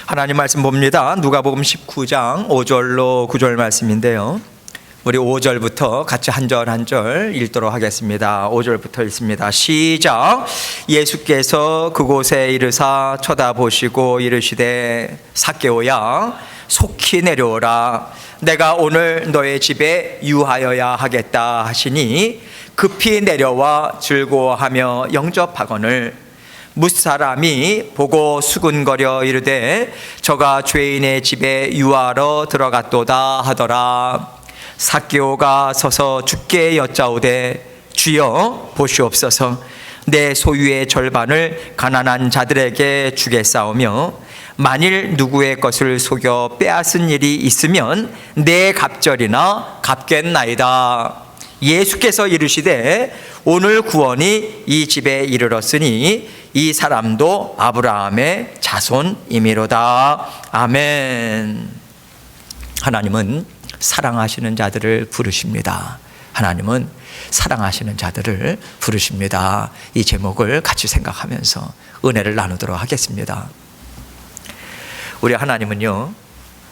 하나님 말씀 봅니다. 누가복음 19장 5절로 9절 말씀인데요. 우리 5절부터 같이 한 절 한 절 읽도록 하겠습니다. 5절부터 읽습니다. 시작. 예수께서 그곳에 이르사 쳐다보시고 이르시되 삭개오야 속히 내려오라. 내가 오늘 너의 집에 유하여야 하겠다 하시니 급히 내려와 즐거워하며 영접하거늘 무사람이 보고 수군거려 이르되 저가 죄인의 집에 유하러 들어갔도다 하더라. 삭개오가 서서 주께 여짜오되 주여 보시옵소서. 내 소유의 절반을 가난한 자들에게 주겠사오며 만일 누구의 것을 속여 빼앗은 일이 있으면 내 갑절이나 갚겠나이다. 예수께서 이르시되 오늘 구원이 이 집에 이르렀으니 이 사람도 아브라함의 자손이미로다. 아멘. 하나님은 사랑하시는 자들을 부르십니다. 하나님은 사랑하시는 자들을 부르십니다. 이 제목을 같이 생각하면서 은혜를 나누도록 하겠습니다. 우리 하나님은요,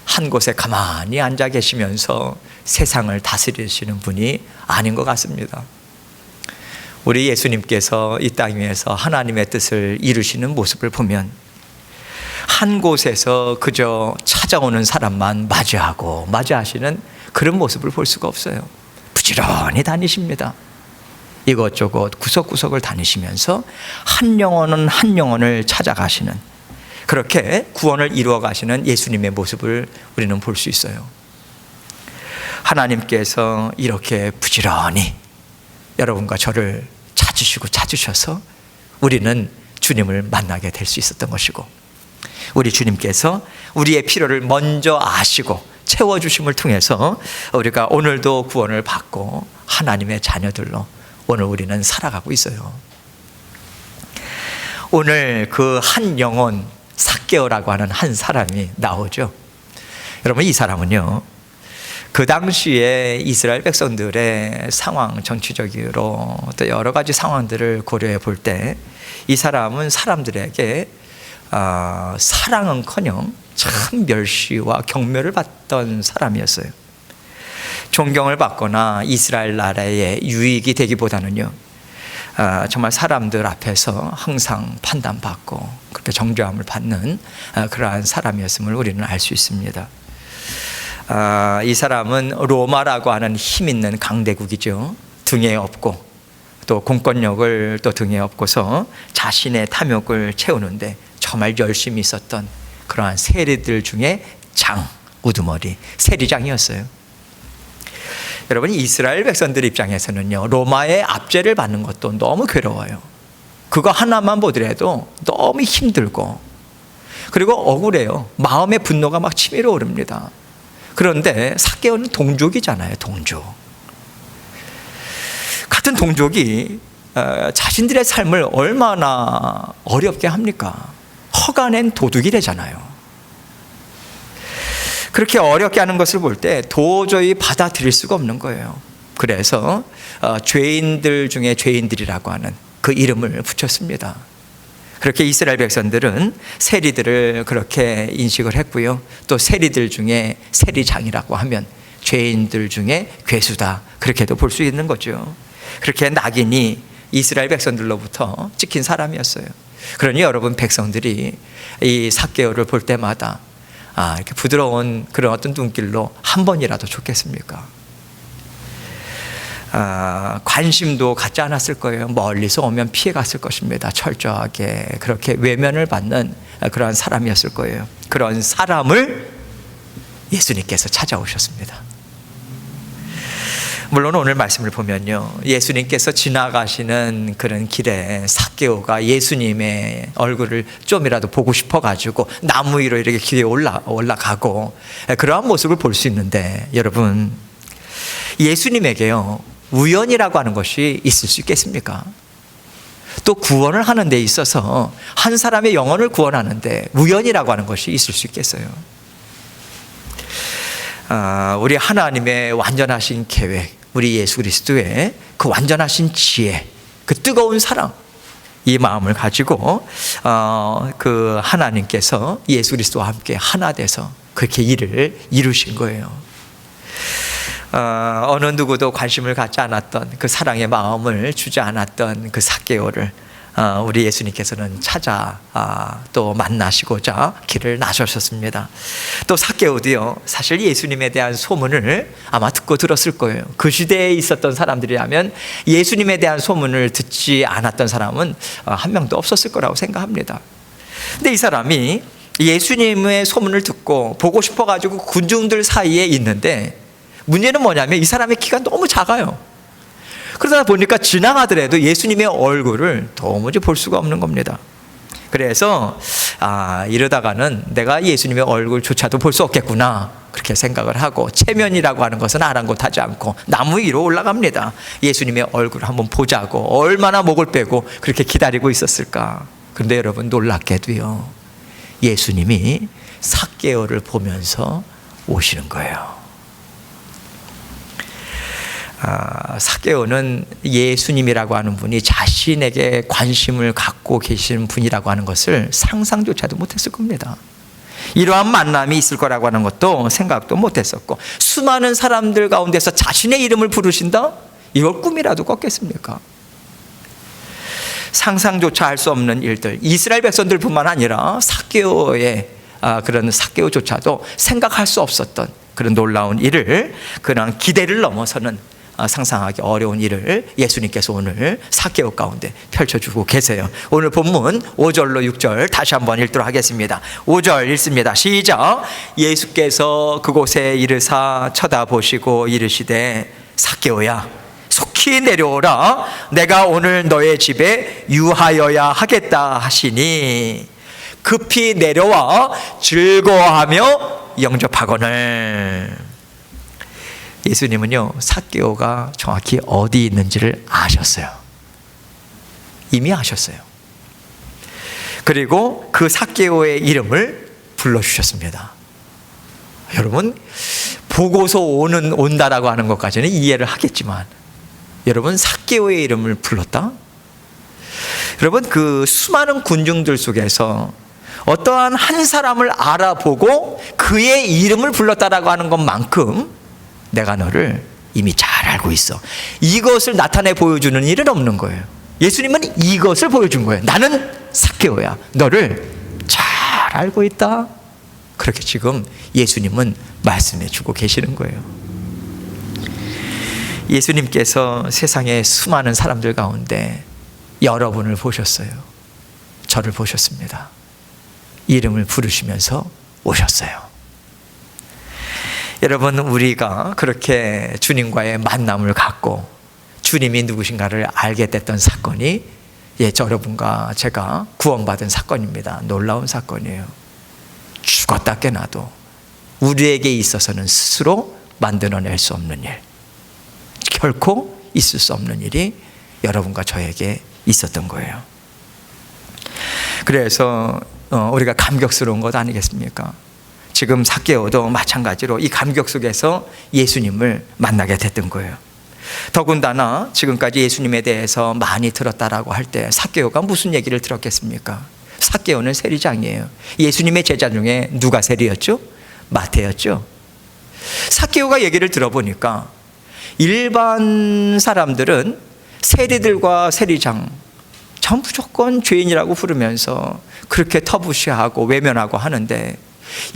한 곳에 가만히 앉아 계시면서 세상을 다스리시는 분이 아닌 것 같습니다. 우리 예수님께서 이 땅 위에서 하나님의 뜻을 이루시는 모습을 보면 한 곳에서 그저 찾아오는 사람만 맞이하시는 그런 모습을 볼 수가 없어요. 부지런히 다니십니다. 이것저것 구석구석을 다니시면서 한 영혼은 한 영혼을 찾아가시는, 그렇게 구원을 이루어 가시는 예수님의 모습을 우리는 볼 수 있어요. 하나님께서 이렇게 부지런히 여러분과 저를 찾으셔서 우리는 주님을 만나게 될 수 있었던 것이고, 우리 주님께서 우리의 필요를 먼저 아시고 채워주심을 통해서 우리가 오늘도 구원을 받고 하나님의 자녀들로 오늘 우리는 살아가고 있어요. 오늘 그 한 영혼 삭개오라고 하는 한 사람이 나오죠. 여러분, 이 사람은요, 그 당시에 이스라엘 백성들의 상황, 정치적으로 또 여러 가지 상황들을 고려해 볼 때 이 사람은 사람들에게 사랑은커녕 참 멸시와 경멸을 받던 사람이었어요. 존경을 받거나 이스라엘 나라의 유익이 되기보다는요, 정말 사람들 앞에서 항상 판단받고 그렇게 정죄함을 받는 그러한 사람이었음을 우리는 알 수 있습니다. 이 사람은 로마라고 하는 힘 있는 강대국이죠. 등에 업고 또 공권력을 또 등에 업고서 자신의 탐욕을 채우는데 정말 열심히 있었던 그러한 세리들 중에 우두머리 세리장이었어요. 여러분, 이스라엘 백성들 입장에서는요, 로마의 압제를 받는 것도 너무 괴로워요. 그거 하나만 보더라도 너무 힘들고, 그리고 억울해요. 마음의 분노가 막 치밀어 오릅니다. 그런데 삭개오는 동족이잖아요. 동족. 같은 동족이 자신들의 삶을 얼마나 어렵게 합니까? 허가낸 도둑이 되잖아요. 그렇게 어렵게 하는 것을 볼 때 도저히 받아들일 수가 없는 거예요. 그래서 죄인들 중에 죄인들이라고 하는 그 이름을 붙였습니다. 그렇게 이스라엘 백성들은 세리들을 그렇게 인식을 했고요. 또 세리들 중에 세리장이라고 하면 죄인들 중에 괴수다, 그렇게도 볼 수 있는 거죠. 그렇게 낙인이 이스라엘 백성들로부터 찍힌 사람이었어요. 그러니 여러분, 백성들이 이 삭개오를 볼 때마다 이렇게 부드러운 그런 어떤 눈길로 한 번이라도 좋겠습니까? 관심도 갖지 않았을 거예요. 멀리서 오면 피해 갔을 것입니다. 철저하게 그렇게 외면을 받는 그러한 사람이었을 거예요. 그런 사람을 예수님께서 찾아오셨습니다. 물론 오늘 말씀을 보면요, 예수님께서 지나가시는 그런 길에 삭개오가 예수님의 얼굴을 좀이라도 보고 싶어가지고 나무 위로 이렇게 길에 올라가고 그러한 모습을 볼 수 있는데, 여러분, 예수님에게요, 우연이라고 하는 것이 있을 수 있겠습니까? 또 구원을 하는 데 있어서 한 사람의 영혼을 구원하는데 우연이라고 하는 것이 있을 수 있겠어요? 우리 하나님의 완전하신 계획, 우리 예수 그리스도의 그 완전하신 지혜, 그 뜨거운 사랑, 이 마음을 가지고 그 하나님께서 예수 그리스도와 함께 하나 돼서 그렇게 일을 이루신 거예요. 어느 누구도 관심을 갖지 않았던 그 사랑의 마음을 주지 않았던 그 삭개오를 우리 예수님께서는 찾아 또 만나시고자 길을 나서셨습니다. 또 삭개오도요, 사실 예수님에 대한 소문을 아마 듣고 들었을 거예요. 그 시대에 있었던 사람들이라면 예수님에 대한 소문을 듣지 않았던 사람은 한 명도 없었을 거라고 생각합니다. 근데 이 사람이 예수님의 소문을 듣고 보고 싶어가지고 군중들 사이에 있는데, 문제는 뭐냐면 이 사람의 키가 너무 작아요. 그러다 보니까 지나가더라도 예수님의 얼굴을 도무지 볼 수가 없는 겁니다. 그래서 이러다가는 내가 예수님의 얼굴조차도 볼 수 없겠구나, 그렇게 생각을 하고 체면이라고 하는 것은 아랑곳하지 않고 나무 위로 올라갑니다. 예수님의 얼굴을 한번 보자고 얼마나 목을 빼고 그렇게 기다리고 있었을까. 그런데 여러분, 놀랍게도요, 예수님이 삭개오를 보면서 오시는 거예요. 삭개오는 예수님이라고 하는 분이 자신에게 관심을 갖고 계시는 분이라고 하는 것을 상상조차도 못했을 겁니다. 이러한 만남이 있을 거라고 하는 것도 생각도 못했었고, 수많은 사람들 가운데서 자신의 이름을 부르신다? 이걸 꿈이라도 꿨겠습니까? 상상조차 할 수 없는 일들, 이스라엘 백성들뿐만 아니라 삭개오의 그런 삭개오조차도 생각할 수 없었던 그런 놀라운 일을, 그런 기대를 넘어서는 상상하기 어려운 일을 예수님께서 오늘 삭개오 가운데 펼쳐주고 계세요. 오늘 본문 5절로 6절 다시 한번 읽도록 하겠습니다. 5절 읽습니다. 시작. 예수께서 그곳에 이르사 쳐다보시고 이르시되 삭개오야, 속히 내려오라. 내가 오늘 너의 집에 유하여야 하겠다 하시니 급히 내려와 즐거워하며 영접하거늘. 예수님은요, 삭개오가 정확히 어디 있는지를 아셨어요. 이미 아셨어요. 그리고 그 삭개오의 이름을 불러주셨습니다. 여러분, 보고서 온다라고 하는 것까지는 이해를 하겠지만, 여러분, 삭개오의 이름을 불렀다? 여러분, 그 수많은 군중들 속에서 어떠한 한 사람을 알아보고 그의 이름을 불렀다라고 하는 것만큼 내가 너를 이미 잘 알고 있어, 이것을 나타내 보여주는 일은 없는 거예요. 예수님은 이것을 보여준 거예요. 나는 삭개오야, 너를 잘 알고 있다. 그렇게 지금 예수님은 말씀해 주고 계시는 거예요. 예수님께서 세상의 수많은 사람들 가운데 여러분을 보셨어요. 저를 보셨습니다. 이름을 부르시면서 오셨어요. 여러분, 우리가 그렇게 주님과의 만남을 갖고 주님이 누구신가를 알게 됐던 사건이 여러분과 제가 구원받은 사건입니다. 놀라운 사건이에요. 죽었다 깨나도 우리에게 있어서는 스스로 만들어낼 수 없는 일, 결코 있을 수 없는 일이 여러분과 저에게 있었던 거예요. 그래서 우리가 감격스러운 것 아니겠습니까? 지금 삭개오도 마찬가지로 이 감격 속에서 예수님을 만나게 됐던 거예요. 더군다나 지금까지 예수님에 대해서 많이 들었다라고 할 때 삭개오가 무슨 얘기를 들었겠습니까? 삭개오는 세리장이에요. 예수님의 제자 중에 누가 세리였죠? 마태였죠. 삭개오가 얘기를 들어보니까 일반 사람들은 세리들과 세리장 전 무조건 죄인이라고 부르면서 그렇게 터부시하고 외면하고 하는데,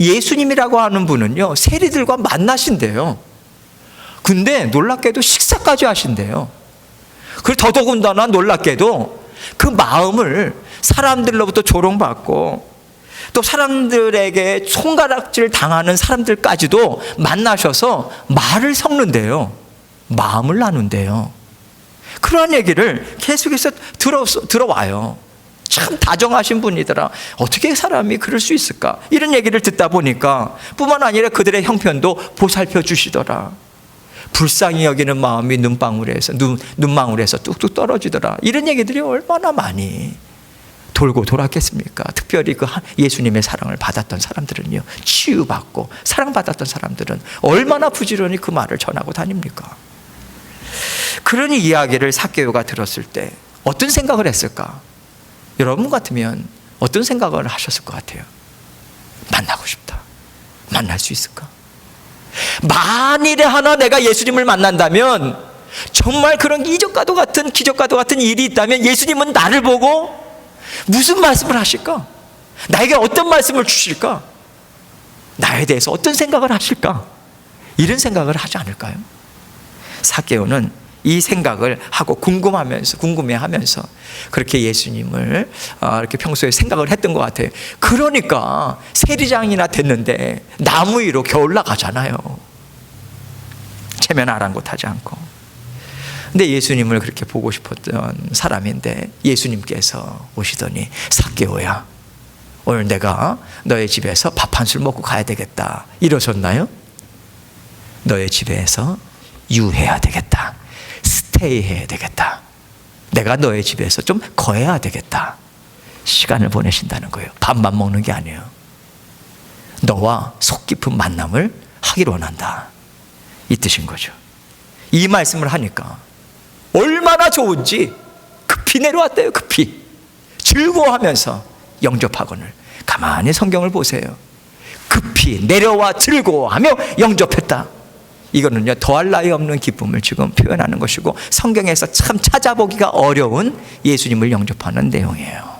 예수님이라고 하는 분은요, 세리들과 만나신대요. 근데 놀랍게도 식사까지 하신대요. 그리고 더더군다나 놀랍게도 그 마음을 사람들로부터 조롱받고 또 사람들에게 손가락질 당하는 사람들까지도 만나셔서 말을 섞는데요, 마음을 나눈대요. 그런 얘기를 계속해서 들어와요. 참 다정하신 분이더라, 어떻게 사람이 그럴 수 있을까, 이런 얘기를 듣다 보니까 뿐만 아니라 그들의 형편도 보살펴 주시더라. 불쌍히 여기는 마음이 눈망울에서 뚝뚝 떨어지더라. 이런 얘기들이 얼마나 많이 돌고 돌았겠습니까? 특별히 그 예수님의 사랑을 받았던 사람들은요, 치유받고 사랑받았던 사람들은 얼마나 부지런히 그 말을 전하고 다닙니까? 그런 이야기를 삭개오가 들었을 때 어떤 생각을 했을까? 여러분 같으면 어떤 생각을 하셨을 것 같아요? 만나고 싶다. 만날 수 있을까? 만일에 하나 내가 예수님을 만난다면, 정말 그런 기적과도 같은 일이 있다면 예수님은 나를 보고 무슨 말씀을 하실까? 나에게 어떤 말씀을 주실까? 나에 대해서 어떤 생각을 하실까? 이런 생각을 하지 않을까요? 삭개오는 이 생각을 하고 궁금해하면서 그렇게 예수님을 이렇게 평소에 생각을 했던 것 같아요. 그러니까 세리장이나 됐는데 나무 위로 겨우 올라가잖아요. 체면 아랑곳하지 않고. 근데 예수님을 그렇게 보고 싶었던 사람인데 예수님께서 오시더니, 삭개오야, 오늘 내가 너의 집에서 밥 한 술 먹고 가야 되겠다 이러셨나요? 너의 집에서 유해야 되겠다, 스테이 해야 되겠다, 내가 너의 집에서 좀 거해야 되겠다, 시간을 보내신다는 거예요. 밥만 먹는 게 아니에요. 너와 속 깊은 만남을 하기를 원한다, 이 뜻인 거죠. 이 말씀을 하니까 얼마나 좋은지 급히 내려왔대요. 급히 즐거워하면서 영접하거늘. 가만히 성경을 보세요. 급히 내려와 즐거워하며 영접했다. 이거는요, 더할 나위 없는 기쁨을 지금 표현하는 것이고, 성경에서 참 찾아보기가 어려운 예수님을 영접하는 내용이에요.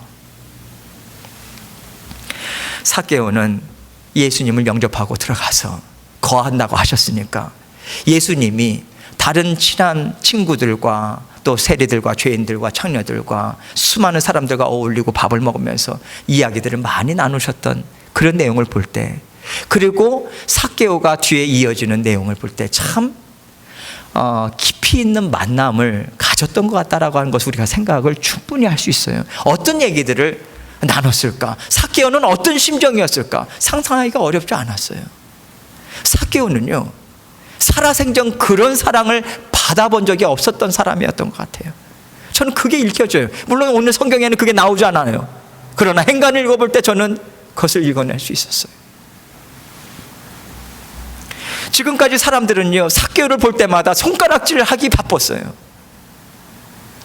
삭개오는 예수님을 영접하고 들어가서 거한다고 하셨으니까, 예수님이 다른 친한 친구들과 또 세리들과 죄인들과 창녀들과 수많은 사람들과 어울리고 밥을 먹으면서 이야기들을 많이 나누셨던 그런 내용을 볼 때, 그리고 삭개오가 뒤에 이어지는 내용을 볼 때 참 깊이 있는 만남을 가졌던 것 같다라고 하는 것을 우리가 생각을 충분히 할 수 있어요. 어떤 얘기들을 나눴을까? 삭개오는 어떤 심정이었을까? 상상하기가 어렵지 않았어요. 삭개오는요, 살아생전 그런 사랑을 받아본 적이 없었던 사람이었던 것 같아요. 저는 그게 읽혀져요. 물론 오늘 성경에는 그게 나오지 않아요. 그러나 행간을 읽어볼 때 저는 그것을 읽어낼 수 있었어요. 지금까지 사람들은요, 삭개오를 볼 때마다 손가락질을 하기 바빴어요.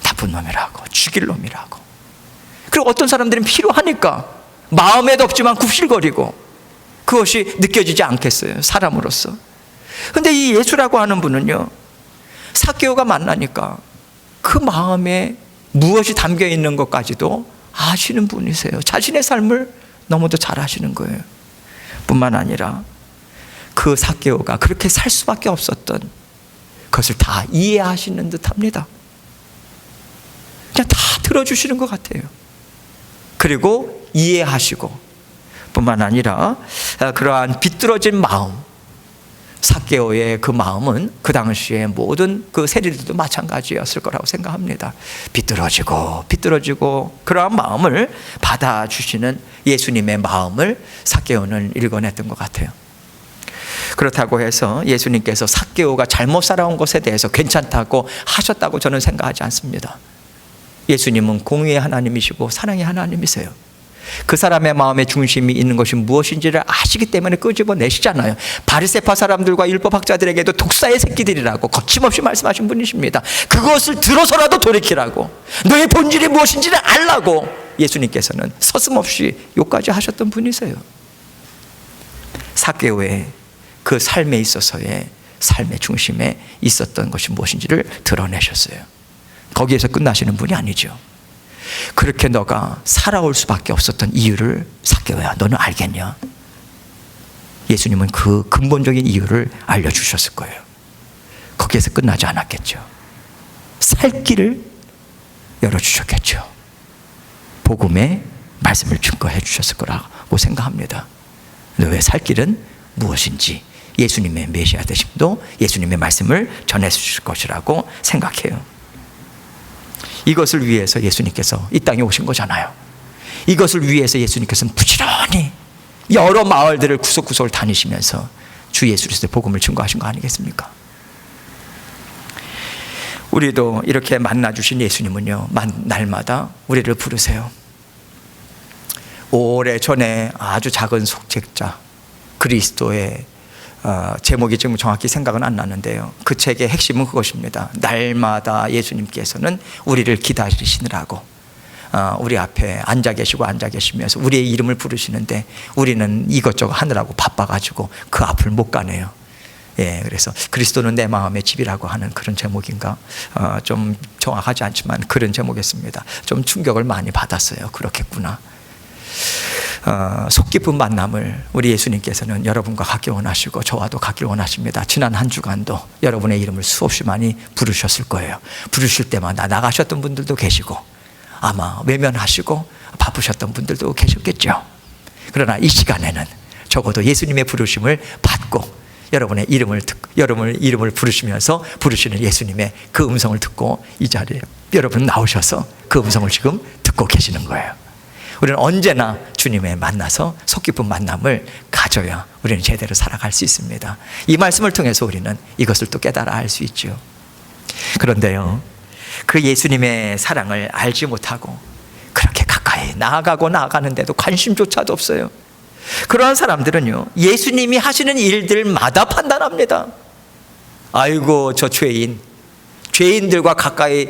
나쁜 놈이라고, 죽일 놈이라고. 그리고 어떤 사람들은 필요하니까 마음에도 없지만 굽실거리고, 그것이 느껴지지 않겠어요, 사람으로서. 근데 이 예수라고 하는 분은요, 삭개오가 만나니까 그 마음에 무엇이 담겨 있는 것까지도 아시는 분이세요. 자신의 삶을 너무도 잘 아시는 거예요. 뿐만 아니라 그 삭개오가 그렇게 살 수밖에 없었던 그것을 다 이해하시는 듯합니다. 그냥 다 들어주시는 것 같아요. 그리고 이해하시고, 뿐만 아니라 그러한 비뚤어진 마음, 삭개오의 그 마음은 그 당시에 모든 그 세리들도 마찬가지였을 거라고 생각합니다. 비뚤어지고 그러한 마음을 받아주시는 예수님의 마음을 삭개오는 읽어냈던 것 같아요. 그렇다고 해서 예수님께서 삭개오가 잘못 살아온 것에 대해서 괜찮다고 하셨다고 저는 생각하지 않습니다. 예수님은 공의의 하나님이시고 사랑의 하나님이세요. 그 사람의 마음의 중심이 있는 것이 무엇인지를 아시기 때문에 끄집어내시잖아요. 바리새파 사람들과 율법학자들에게도 독사의 새끼들이라고 거침없이 말씀하신 분이십니다. 그것을 들어서라도 돌이키라고, 너의 본질이 무엇인지를 알라고 예수님께서는 서슴없이 욕까지 하셨던 분이세요. 삭개오의 그 삶에 있어서의 삶의 중심에 있었던 것이 무엇인지를 드러내셨어요. 거기에서 끝나시는 분이 아니죠. 그렇게 너가 살아올 수밖에 없었던 이유를 삭개오야, 너는 알겠냐? 예수님은 그 근본적인 이유를 알려주셨을 거예요. 거기에서 끝나지 않았겠죠. 살 길을 열어주셨겠죠. 복음의 말씀을 증거해 주셨을 거라고 생각합니다. 너의 살 길은 무엇인지 예수님의 메시아 되심도 예수님의 말씀을 전해 주실 것이라고 생각해요. 이것을 위해서 예수님께서 이 땅에 오신 거잖아요. 이것을 위해서 예수님께서는 부지런히 여러 마을들을 구석구석을 다니시면서 주 예수 그리스도의 복음을 증거하신 거 아니겠습니까? 우리도 이렇게 만나주신 예수님은요, 날마다 우리를 부르세요. 오래전에 아주 작은 속책자 그리스도의 제목이 지금 정확히 생각은 안 나는데요, 그 책의 핵심은 그것입니다. 날마다 예수님께서는 우리를 기다리시느라고 우리 앞에 앉아 계시면서 우리의 이름을 부르시는데 우리는 이것저것 하느라고 바빠가지고 그 앞을 못 가네요. 예, 그래서 그리스도는 내 마음의 집이라고 하는 그런 제목인가? 좀 정확하지 않지만 그런 제목이었습니다. 좀 충격을 많이 받았어요. 그렇겠구나. 속 깊은 만남을 우리 예수님께서는 여러분과 갖기 원하시고 저와도 갖기를 원하십니다. 지난 한 주간도 여러분의 이름을 수없이 많이 부르셨을 거예요. 부르실 때마다 나가셨던 분들도 계시고 아마 외면하시고 바쁘셨던 분들도 계셨겠죠. 그러나 이 시간에는 적어도 예수님의 부르심을 받고 여러분의 이름을 부르시면서 부르시는 예수님의 그 음성을 듣고 이 자리에 여러분 나오셔서 그 음성을 지금 듣고 계시는 거예요. 우리는 언제나 주님에 만나서 속 깊은 만남을 가져야 우리는 제대로 살아갈 수 있습니다. 이 말씀을 통해서 우리는 이것을 또 깨달아 알 수 있죠. 그런데요, 그 예수님의 사랑을 알지 못하고 그렇게 가까이 나아가는데도 관심조차도 없어요. 그러한 사람들은요, 예수님이 하시는 일들마다 판단합니다. 아이고 저 죄인들과 가까이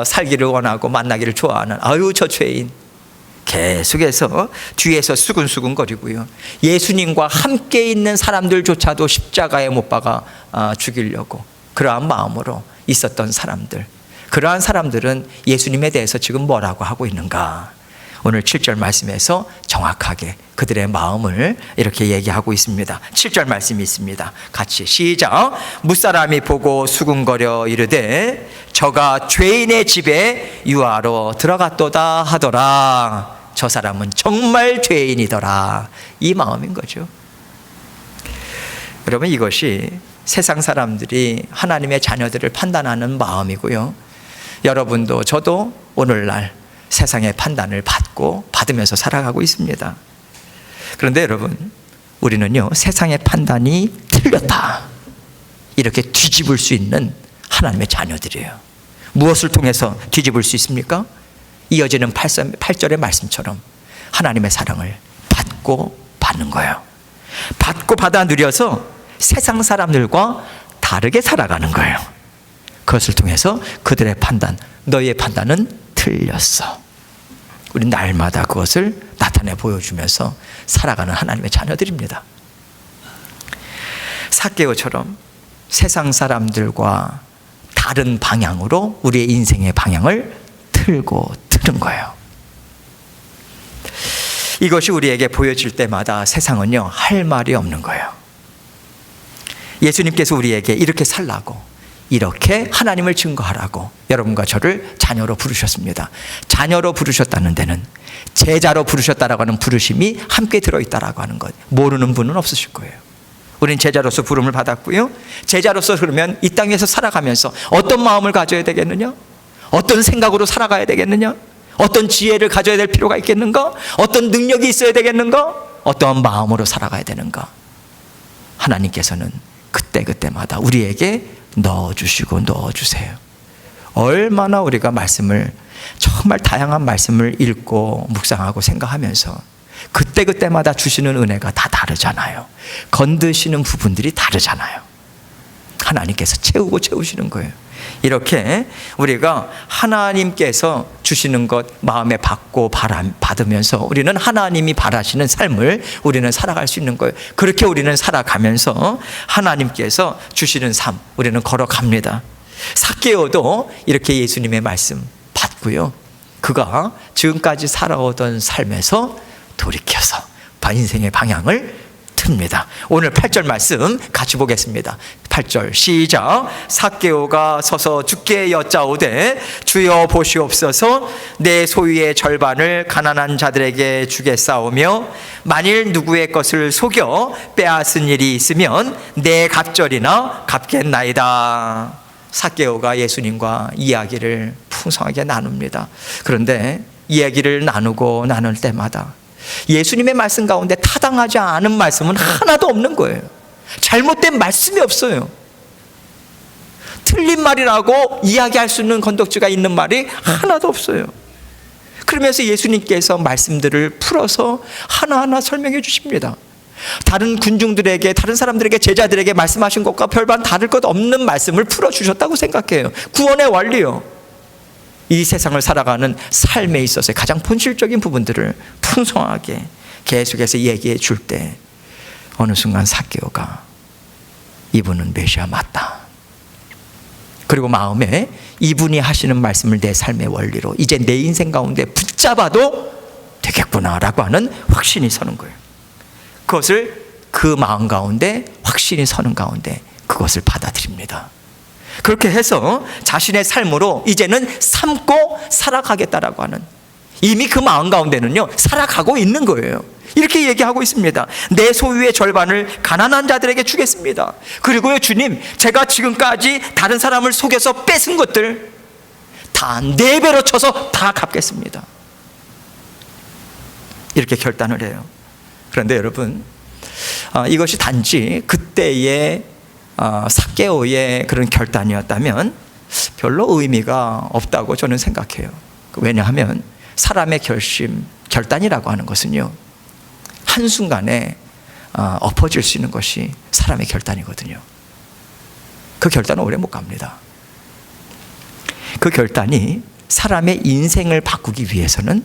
살기를 원하고 만나기를 좋아하는 아유 저 죄인, 계속해서 뒤에서 수근수근거리고요, 예수님과 함께 있는 사람들조차도 십자가에 못 박아 죽이려고 그러한 마음으로 있었던 사람들, 그러한 사람들은 예수님에 대해서 지금 뭐라고 하고 있는가? 오늘 7절 말씀에서 정확하게 그들의 마음을 이렇게 얘기하고 있습니다. 7절 말씀이 있습니다. 같이 시작. 무사람이 보고 수군거려 이르되 저가 죄인의 집에 유하러 들어갔도다 하더라. 저 사람은 정말 죄인이더라. 이 마음인 거죠. 여러분, 이것이 세상 사람들이 하나님의 자녀들을 판단하는 마음이고요, 여러분도 저도 오늘날 세상의 판단을 받으면서 살아가고 있습니다. 그런데 여러분, 우리는요, 세상의 판단이 틀렸다 이렇게 뒤집을 수 있는 하나님의 자녀들이에요. 무엇을 통해서 뒤집을 수 있습니까? 이어지는 8절의 말씀처럼 하나님의 사랑을 받고 받는 거예요. 받고 받아 누려서 세상 사람들과 다르게 살아가는 거예요. 그것을 통해서 그들의 판단, 너희의 판단은 틀렸어. 우리 날마다 그것을 나타내 보여주면서 살아가는 하나님의 자녀들입니다. 삭개오처럼 세상 사람들과 다른 방향으로 우리의 인생의 방향을 틀은 거예요. 이것이 우리에게 보여질 때마다 세상은요, 할 말이 없는 거예요. 예수님께서 우리에게 이렇게 살라고, 이렇게 하나님을 증거하라고 여러분과 저를 자녀로 부르셨습니다. 자녀로 부르셨다는 데는 제자로 부르셨다라고 하는 부르심이 함께 들어있다라고 하는 것, 모르는 분은 없으실 거예요. 우리는 제자로서 부름을 받았고요, 제자로서 그러면 이 땅에서 살아가면서 어떤 마음을 가져야 되겠느냐? 어떤 생각으로 살아가야 되겠느냐? 어떤 지혜를 가져야 될 필요가 있겠는가? 어떤 능력이 있어야 되겠는가? 어떤 마음으로 살아가야 되는가? 하나님께서는 그때마다 우리에게 넣어주세요. 얼마나 우리가 말씀을, 정말 다양한 말씀을 읽고 묵상하고 생각하면서 그때마다 주시는 은혜가 다 다르잖아요. 건드시는 부분들이 다르잖아요. 하나님께서 채우시는 거예요. 이렇게 우리가 하나님께서 주시는 것 마음에 받고 받으면서 우리는 하나님이 바라시는 삶을 우리는 살아갈 수 있는 거예요. 그렇게 우리는 살아가면서 하나님께서 주시는 삶 우리는 걸어갑니다. 삭개오도 이렇게 예수님의 말씀 받고요, 그가 지금까지 살아오던 삶에서 돌이켜서 인생의 방향을 틉니다. 오늘 8절 말씀 같이 보겠습니다. 8절 시작. 삭개오가 서서 주께 여짜오되 주여 보시옵소서, 내 소유의 절반을 가난한 자들에게 주겠사오며 만일 누구의 것을 속여 빼앗은 일이 있으면 내 갑절이나 갚겠나이다. 삭개오가 예수님과 이야기를 풍성하게 나눕니다. 그런데 이야기를 나눌 때마다 예수님의 말씀 가운데 타당하지 않은 말씀은 하나도 없는 거예요. 잘못된 말씀이 없어요. 틀린 말이라고 이야기할 수 있는 건덕지가 있는 말이 하나도 없어요. 그러면서 예수님께서 말씀들을 풀어서 하나하나 설명해 주십니다. 다른 군중들에게, 다른 사람들에게, 제자들에게 말씀하신 것과 별반 다를 것 없는 말씀을 풀어주셨다고 생각해요. 구원의 원리요. 이 세상을 살아가는 삶에 있어서 가장 본질적인 부분들을 풍성하게 계속해서 얘기해 줄 때 어느 순간 삭개오가 이분은 메시아 맞다. 그리고 마음에 이분이 하시는 말씀을 내 삶의 원리로 이제 내 인생 가운데 붙잡아도 되겠구나라고 하는 확신이 서는 거예요. 그것을 그 마음 가운데 확신이 서는 가운데 그것을 받아들입니다. 그렇게 해서 자신의 삶으로 이제는 삶고 살아가겠다라고 하는, 이미 그 마음 가운데는요 살아가고 있는 거예요. 이렇게 얘기하고 있습니다. 내 소유의 절반을 가난한 자들에게 주겠습니다. 그리고요, 주님, 제가 지금까지 다른 사람을 속여서 뺏은 것들 다 4배로 쳐서 다 갚겠습니다. 이렇게 결단을 해요. 그런데 여러분, 이것이 단지 그때의 삭개오의 그런 결단이었다면 별로 의미가 없다고 저는 생각해요. 왜냐하면 사람의 결단이라고 하는 것은요 한순간에 엎어질 수 있는 것이 사람의 결단이거든요. 그 결단은 오래 못 갑니다. 그 결단이 사람의 인생을 바꾸기 위해서는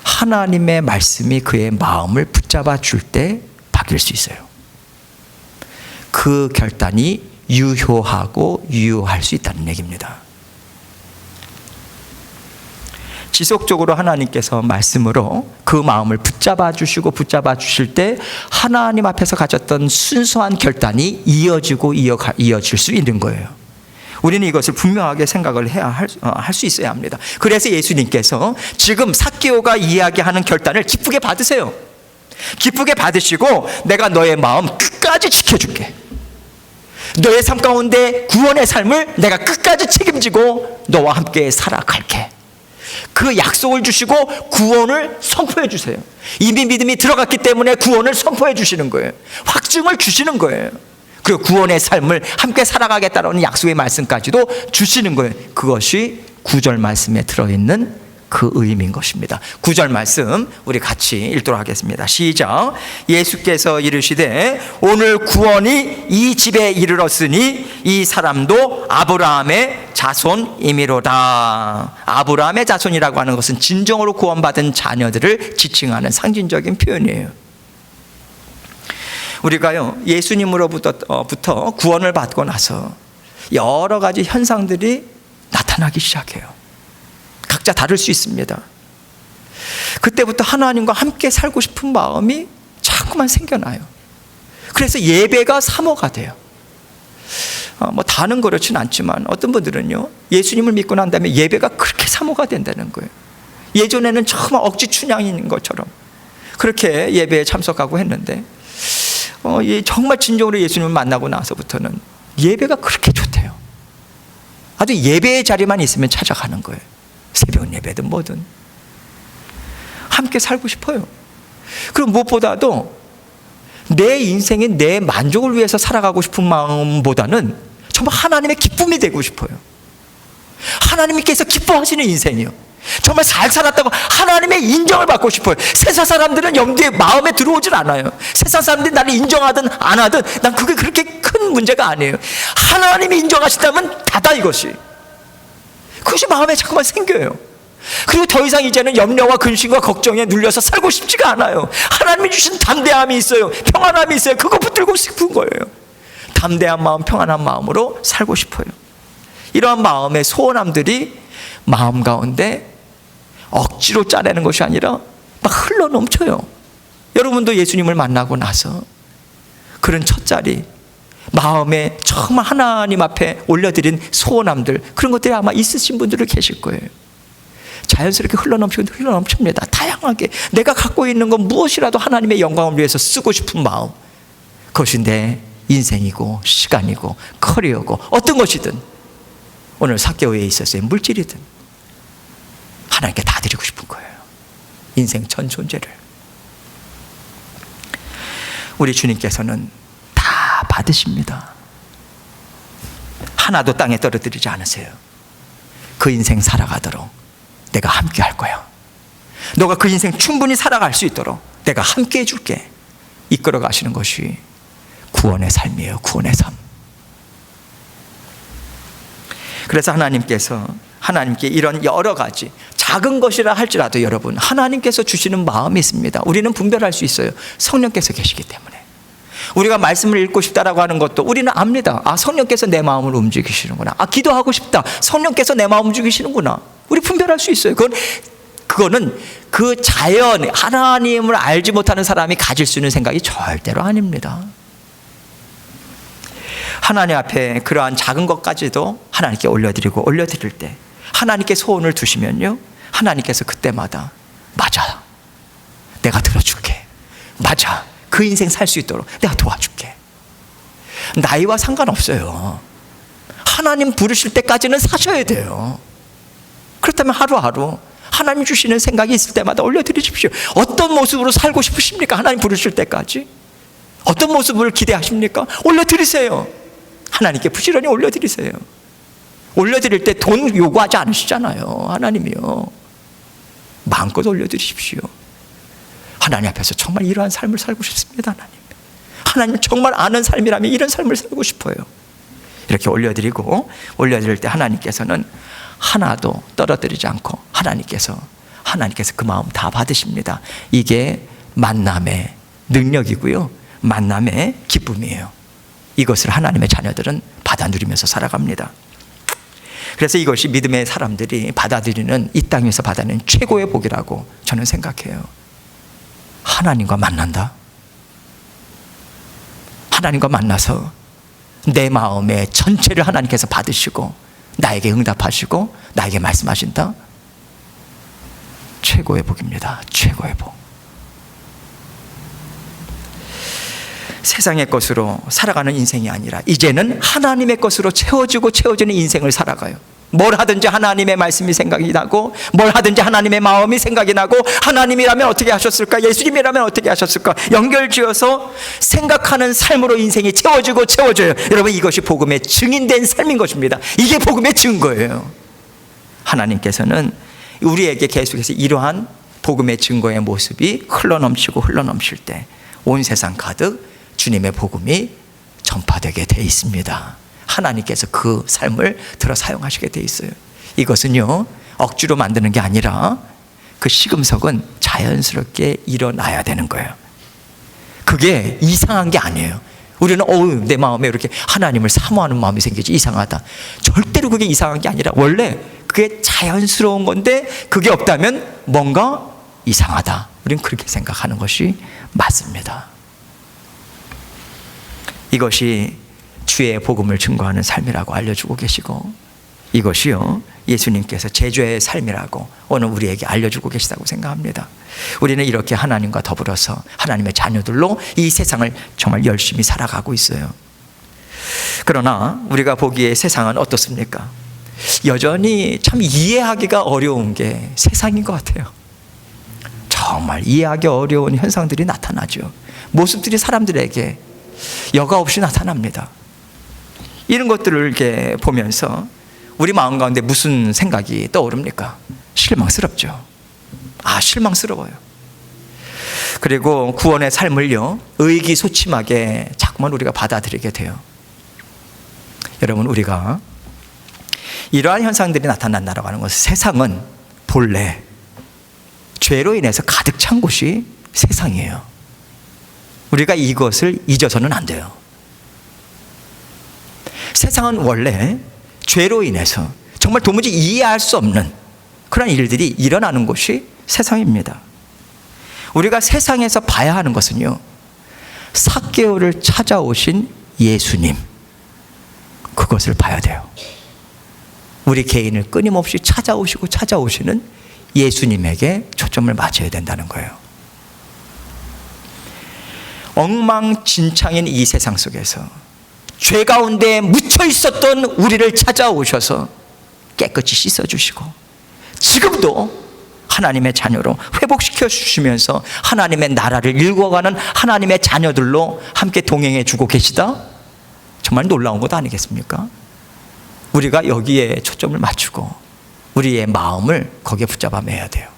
하나님의 말씀이 그의 마음을 붙잡아 줄 때 바뀔 수 있어요. 그 결단이 유효하고 유효할 수 있다는 얘기입니다. 지속적으로 하나님께서 말씀으로 그 마음을 붙잡아 주시고 붙잡아 주실 때 하나님 앞에서 가졌던 순수한 결단이 이어질 수 있는 거예요. 우리는 이것을 분명하게 생각을 해야 할 수 있어야 합니다. 그래서 예수님께서 지금 삭개오가 이야기하는 결단을 기쁘게 받으세요. 기쁘게 받으시고 내가 너의 마음 끝까지 지켜줄게. 너의 삶 가운데 구원의 삶을 내가 끝까지 책임지고 너와 함께 살아갈게. 그 약속을 주시고 구원을 선포해 주세요. 이미 믿음이 들어갔기 때문에 구원을 선포해 주시는 거예요. 확증을 주시는 거예요. 그리고 구원의 삶을 함께 살아가겠다는 약속의 말씀까지도 주시는 거예요. 그것이 9절 말씀에 들어있는 그 의미인 것입니다. 9절 말씀 우리 같이 읽도록 하겠습니다. 시작. 예수께서 이르시되 오늘 구원이 이 집에 이르렀으니 이 사람도 아브라함의 자손이미로다. 아브라함의 자손이라고 하는 것은 진정으로 구원받은 자녀들을 지칭하는 상징적인 표현이에요. 우리가요 예수님으로부터 구원을 받고 나서 여러 가지 현상들이 나타나기 시작해요. 각자 다를 수 있습니다. 그때부터 하나님과 함께 살고 싶은 마음이 자꾸만 생겨나요. 그래서 예배가 사모가 돼요. 다는 그렇진 않지만 어떤 분들은요 예수님을 믿고 난 다음에 예배가 그렇게 사모가 된다는 거예요. 예전에는 정말 억지 춘향인 것처럼 그렇게 예배에 참석하고 했는데 정말 진정으로 예수님을 만나고 나서부터는 예배가 그렇게 좋대요. 아주 예배의 자리만 있으면 찾아가는 거예요. 새벽 예배든 뭐든 함께 살고 싶어요. 그럼 무엇보다도 내 인생에 내 만족을 위해서 살아가고 싶은 마음보다는 정말 하나님의 기쁨이 되고 싶어요. 하나님께서 기뻐하시는 인생이요, 정말 잘 살았다고 하나님의 인정을 받고 싶어요. 세상 사람들은 염두에 마음에 들어오질 않아요. 세상 사람들이 나를 인정하든 안 하든 난 그게 그렇게 큰 문제가 아니에요. 하나님이 인정하신다면 다다 이것이. 그것이 마음에 자꾸만 생겨요. 그리고 더 이상 이제는 염려와 근심과 걱정에 눌려서 살고 싶지가 않아요. 하나님이 주신 담대함이 있어요. 평안함이 있어요. 그거 붙들고 싶은 거예요. 담대한 마음, 평안한 마음으로 살고 싶어요. 이러한 마음의 소원함들이 마음 가운데 억지로 짜내는 것이 아니라 막 흘러 넘쳐요. 여러분도 예수님을 만나고 나서 그런 첫 자리, 마음에 정말 하나님 앞에 올려드린 소원함들, 그런 것들이 아마 있으신 분들이 계실 거예요. 자연스럽게 흘러넘칩니다. 다양하게 내가 갖고 있는 건 무엇이라도 하나님의 영광을 위해서 쓰고 싶은 마음, 그것이 내 인생이고 시간이고 커리어고 어떤 것이든 오늘 삭개오에 있어서의 물질이든 하나님께 다 드리고 싶은 거예요. 인생 전 존재를. 우리 주님께서는 다 받으십니다. 하나도 땅에 떨어뜨리지 않으세요. 그 인생 살아가도록 내가 함께 할 거야. 너가 그 인생 충분히 살아갈 수 있도록 내가 함께 해줄게. 이끌어 가시는 것이 구원의 삶이에요. 구원의 삶. 그래서 하나님께 이런 여러 가지 작은 것이라 할지라도 여러분, 하나님께서 주시는 마음이 있습니다. 우리는 분별할 수 있어요. 성령께서 계시기 때문에. 우리가 말씀을 읽고 싶다라고 하는 것도 우리는 압니다. 아, 성령께서 내 마음을 움직이시는구나. 아, 기도하고 싶다. 성령께서 내 마음 움직이시는구나. 우리 분별할 수 있어요. 그거는 그 자연, 하나님을 알지 못하는 사람이 가질 수 있는 생각이 절대로 아닙니다. 하나님 앞에 그러한 작은 것까지도 하나님께 올려드릴 때, 하나님께 소원을 두시면요, 하나님께서 그때마다 맞아, 내가 들어줄게. 맞아, 그 인생 살 수 있도록 내가 도와줄게. 나이와 상관없어요. 하나님 부르실 때까지는 사셔야 돼요. 그렇다면 하루하루 하나님 주시는 생각이 있을 때마다 올려드리십시오. 어떤 모습으로 살고 싶으십니까? 하나님 부르실 때까지 어떤 모습을 기대하십니까? 올려드리세요. 하나님께 부지런히 올려드리세요. 올려드릴 때 돈 요구하지 않으시잖아요. 하나님이요, 마음껏 올려드리십시오. 하나님 앞에서 정말 이러한 삶을 살고 싶습니다. 하나님 정말 아는 삶이라면 이런 삶을 살고 싶어요. 이렇게 올려드릴 때 하나님께서는 하나도 떨어뜨리지 않고 하나님께서 그 마음 다 받으십니다. 이게 만남의 능력이고요, 만남의 기쁨이에요. 이것을 하나님의 자녀들은 받아 누리면서 살아갑니다. 그래서 이것이 믿음의 사람들이 받아들이는, 이 땅에서 받아내는 최고의 복이라고 저는 생각해요. 하나님과 만난다. 하나님과 만나서 내 마음의 전체를 하나님께서 받으시고 나에게 응답하시고 나에게 말씀하신다. 최고의 복입니다. 최고의 복. 세상의 것으로 살아가는 인생이 아니라 이제는 하나님의 것으로 채워지는 인생을 살아가요. 뭘 하든지 하나님의 말씀이 생각이 나고, 뭘 하든지 하나님의 마음이 생각이 나고, 하나님이라면 어떻게 하셨을까, 예수님이라면 어떻게 하셨을까, 연결지어서 생각하는 삶으로 인생이 채워져요. 여러분, 이것이 복음의 증인된 삶인 것입니다. 이게 복음의 증거예요. 하나님께서는 우리에게 계속해서 이러한 복음의 증거의 모습이 흘러넘칠 때 온 세상 가득 주님의 복음이 전파되게 돼 있습니다. 하나님께서 그 삶을 들어 사용하시게 돼 있어요. 이것은요, 억지로 만드는 게 아니라 그 시금석은 자연스럽게 일어나야 되는 거예요. 그게 이상한 게 아니에요. 우리는 내 마음에 이렇게 하나님을 사모하는 마음이 생기지, 이상하다. 절대로 그게 이상한 게 아니라 원래 그게 자연스러운 건데, 그게 없다면 뭔가 이상하다. 우리는 그렇게 생각하는 것이 맞습니다. 이것이 주의 복음을 증거하는 삶이라고 알려주고 계시고, 이것이요, 예수님께서 제주의 삶이라고 오늘 우리에게 알려주고 계시다고 생각합니다. 우리는 이렇게 하나님과 더불어서 하나님의 자녀들로 이 세상을 정말 열심히 살아가고 있어요. 그러나 우리가 보기에 세상은 어떻습니까? 여전히 참 이해하기가 어려운 게 세상인 것 같아요. 정말 이해하기 어려운 현상들이 나타나죠. 모습들이 사람들에게 여과 없이 나타납니다. 이런 것들을 이렇게 보면서 우리 마음 가운데 무슨 생각이 떠오릅니까? 실망스럽죠. 실망스러워요. 그리고 구원의 삶을요, 의기소침하게 자꾸만 우리가 받아들이게 돼요. 여러분, 우리가 이러한 현상들이 나타난다고 하는 것은, 세상은 본래 죄로 인해서 가득 찬 곳이 세상이에요. 우리가 이것을 잊어서는 안 돼요. 세상은 원래 죄로 인해서 정말 도무지 이해할 수 없는 그런 일들이 일어나는 곳이 세상입니다. 우리가 세상에서 봐야 하는 것은요, 삭개오를 찾아오신 예수님, 그것을 봐야 돼요. 우리 개인을 끊임없이 찾아오시는 예수님에게 초점을 맞춰야 된다는 거예요. 엉망진창인 이 세상 속에서 죄 가운데 묻혀 있었던 우리를 찾아오셔서 깨끗이 씻어주시고, 지금도 하나님의 자녀로 회복시켜 주시면서 하나님의 나라를 일궈가는 하나님의 자녀들로 함께 동행해 주고 계시다? 정말 놀라운 것 아니겠습니까? 우리가 여기에 초점을 맞추고 우리의 마음을 거기에 붙잡아 매야 돼요.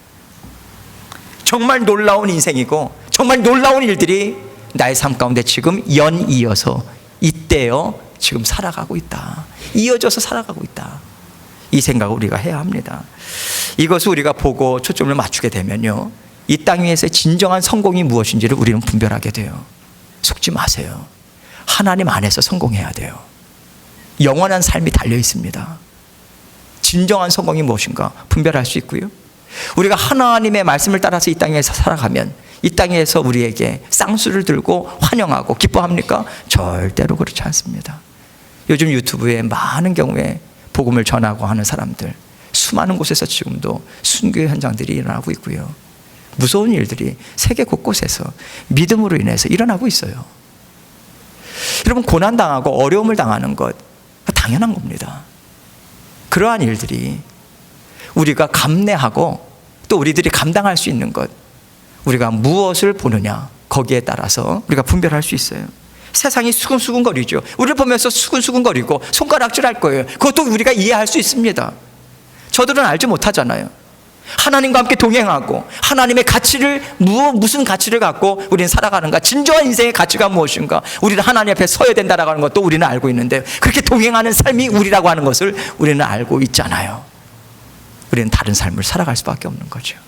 정말 놀라운 인생이고 정말 놀라운 일들이 나의 삶 가운데 지금 연이어서 이때요 지금 살아가고 있다. 이어져서 살아가고 있다. 이 생각을 우리가 해야 합니다. 이것을 우리가 보고 초점을 맞추게 되면요, 이 땅 위에서의 진정한 성공이 무엇인지를 우리는 분별하게 돼요. 속지 마세요. 하나님 안에서 성공해야 돼요. 영원한 삶이 달려 있습니다. 진정한 성공이 무엇인가 분별할 수 있고요, 우리가 하나님의 말씀을 따라서 이 땅에서 살아가면 이 땅에서 우리에게 쌍수를 들고 환영하고 기뻐합니까? 절대로 그렇지 않습니다. 요즘 유튜브에 많은 경우에 복음을 전하고 하는 사람들, 수많은 곳에서 지금도 순교의 현장들이 일어나고 있고요, 무서운 일들이 세계 곳곳에서 믿음으로 인해서 일어나고 있어요. 여러분, 고난당하고 어려움을 당하는 것 당연한 겁니다. 그러한 일들이 우리가 감내하고 또 우리들이 감당할 수 있는 것, 우리가 무엇을 보느냐 거기에 따라서 우리가 분별할 수 있어요. 세상이 수근수근거리죠. 우리를 보면서 수근수근거리고 손가락질할 거예요. 그것도 우리가 이해할 수 있습니다. 저들은 알지 못하잖아요. 하나님과 함께 동행하고 하나님의 가치를, 무슨 가치를 갖고 우리는 살아가는가, 진정한 인생의 가치가 무엇인가, 우리는 하나님 앞에 서야 된다라고 하는 것도 우리는 알고 있는데, 그렇게 동행하는 삶이 우리라고 하는 것을 우리는 알고 있잖아요. 우리는 다른 삶을 살아갈 수밖에 없는 거죠.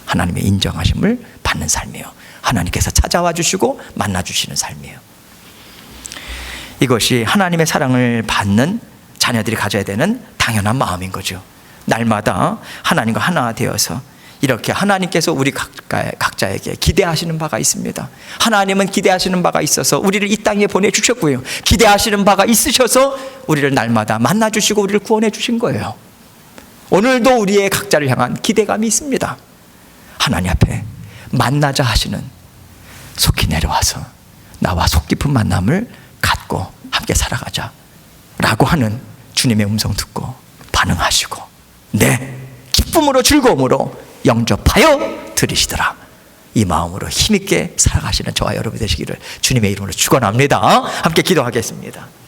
하나님의 인정하심을 받는 삶이에요. 하나님께서 찾아와 주시고 만나 주시는 삶이에요. 이것이 하나님의 사랑을 받는 자녀들이 가져야 되는 당연한 마음인 거죠. 날마다 하나님과 하나 되어서 이렇게 하나님께서 우리 각자에게 기대하시는 바가 있습니다. 하나님은 기대하시는 바가 있어서 우리를 이 땅에 보내주셨고요, 기대하시는 바가 있으셔서 우리를 날마다 만나주시고 우리를 구원해 주신 거예요. 오늘도 우리의 각자를 향한 기대감이 있습니다. 하나님 앞에 만나자 하시는, 속히 내려와서 나와 속 깊은 만남을 갖고 함께 살아가자 라고 하는 주님의 음성 듣고 반응하시고, 네, 기쁨으로 즐거움으로 영접하여 들으시더라. 이 마음으로 힘있게 살아가시는 저와 여러분 되시기를 주님의 이름으로 축원합니다. 함께 기도하겠습니다.